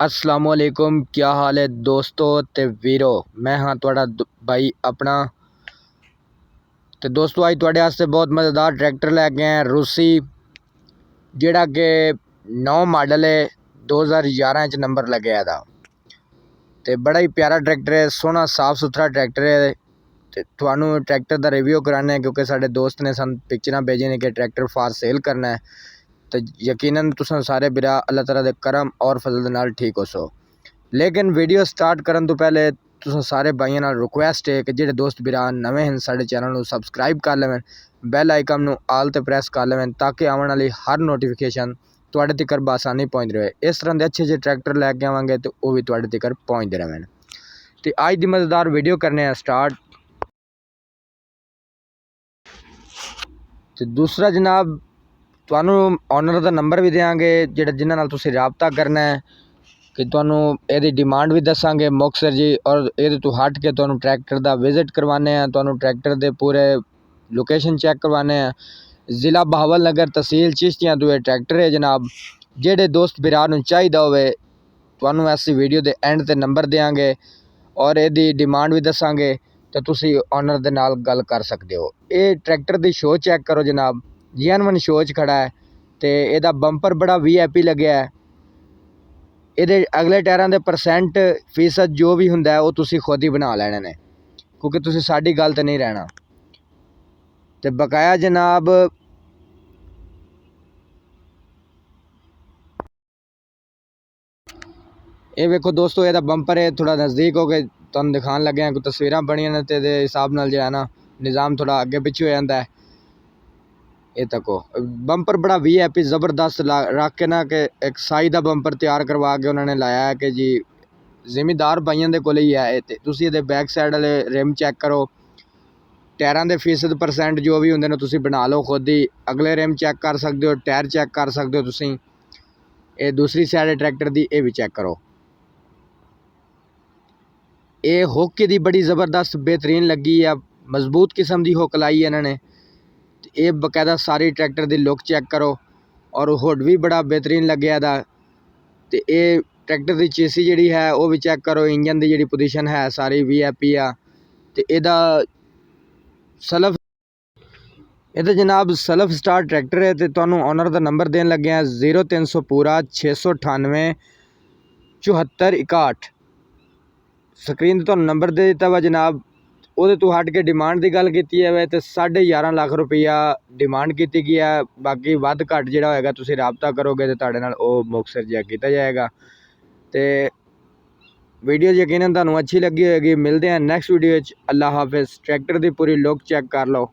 अस्सलाम वालेकुम, क्या हाल है दोस्तों ते वीरो। मैं हाँ तुहाड़ा भाई अपना। तो दोस्तों अज तुहाड़े वास्ते बहुत मज़ेदार ट्रैक्टर लैके आए रूसी, जिहड़ा कि 9 मॉडल है, 2011 च नंबर लग्या दा। ते बड़ा ही प्यारा ट्रैक्टर है, सोहना साफ सुथरा ट्रैक्टर है। ते तुहानू ट्रैक्टर दा रिव्यू कराने क्योंकि साडे दोस्त ने सन पिक्चरां भेजी ने कि ट्रैक्टर फॉर सेल करना है। तो यकीनन तुसां सारे बिरा अल्लाह तआला दे करम और फजल दे नाल ठीक हो सो। लेकिन वीडियो स्टार्ट करन तो पहले तुसां सारे भाइयों नाल रिक्वेस्ट है कि जेडे दोस्त बिरा नवे हैं साडे चैनल नू सबसक्राइब कर लेवें, बैल आइकन नू आल ते प्रेस कर लेवें ताकि आने वाली हर नोटिफिकेशन तुहाडे तिकर बासानी पहुँचती रहे। इस तरह के अच्छे अच्छे ट्रैक्टर लैके आवांगे तो वह भी तुहाडे तिकर पहुँचते रहें। तो अज की मज़ेदार वीडियो करने हैं स्टार्ट। तो दूसरा जनाब तुहानू ऑनर का नंबर भी देंगे जिन्हां नाल तुसीं राबता करना है कि तुहानू इहदी डिमांड भी दसांगे मुक्तसर जी, और ये तो हट के तुहानू ट्रैक्टर का विजिट करवाने हैं, तुहानू ट्रैक्टर के पूरे लोकेशन चैक करवाने हैं। ज़िला बहावल नगर तहसील चिश्तियां तो यह ट्रैक्टर है जनाब। जेडे दोस्त बिरा नू चाहिदा होवे तुहानू ऐसी वीडियो के एंड ते नंबर देंगे और यदी डिमांड भी दसांगे तो तुसी ऑनर दे नाल गल कर सकते हो। ये ट्रैक्टर की शो चैक करो जनाब, जेनवन शो च खड़ा है। तो यदा बंपर बड़ा VIP लग्या है। ये अगले टायरों के परसेंट फीसद जो भी होंगे वो तुसी खुद ही बना लेने ने, क्योंकि तुसी साडी गल ते नहीं रहना। तो बकाया जनाब ये वेखो दोस्तों, यदा बंपर है थोड़ा नज़दीक हो गए तुम दिखान लगे हैं, कोई तस्वीर बनिया ने तो हिसाब नाल जो है ना निज़ाम थोड़ा अगे पिछे हो जाता है। ये तको बंपर बड़ा VIP ज़बरदस्त रख के ना कि एक साई का बंपर तैयार करवा के उन्होंने लाया है कि जी जिमीदार भाइयों के कोल ही है। तो तुसी ये बैक साइड वाले रिम चैक करो, टायरों के फीसद परसेंट जो भी होंगे तुसी बना लो खुद ही। अगले रिम चैक कर सकते हो, टायर चैक कर सकते हो तुसी। ये दूसरी साइड ट्रैक्टर की ये भी चैक करो। ये हुक की बड़ी ज़बरदस्त बेहतरीन लगी है, मजबूत किस्म की हुक लाई है इन्होंने। ये बकायदा सारी ट्रैक्टर की लुक चैक करो और हुड भी बड़ा बेहतरीन लग्या दा। तो ये ट्रैक्टर की चेसी जी है वह भी चैक करो, इंजन की जी पोजीशन है सारी VIP आ। तो यदा सलफ ये जनाब सलफ स्टार ट्रैक्टर है। तो तुहानू ऑनर का नंबर देन लगे हैं 0300 पूरा 698 74 61। स्क्रीन पर तुहानू नंबर दे दिता वा जनाब। वो तो हट के डिमांड की गल की है तो 11.5 लाख रुपया डिमांड की गई है। बाकी वध घट जो होएगा तुसीं राबता करोगे तो तुहाडे नाल वो मुक्तसर जिहा किया जाएगा। तो वीडियो यकीनन तुहानू अच्छी लगी होगी। मिलते हैं नैक्सट वीडियो। अल्लाह हाफिज़। ट्रैक्टर की पूरी लुक चैक कर लो।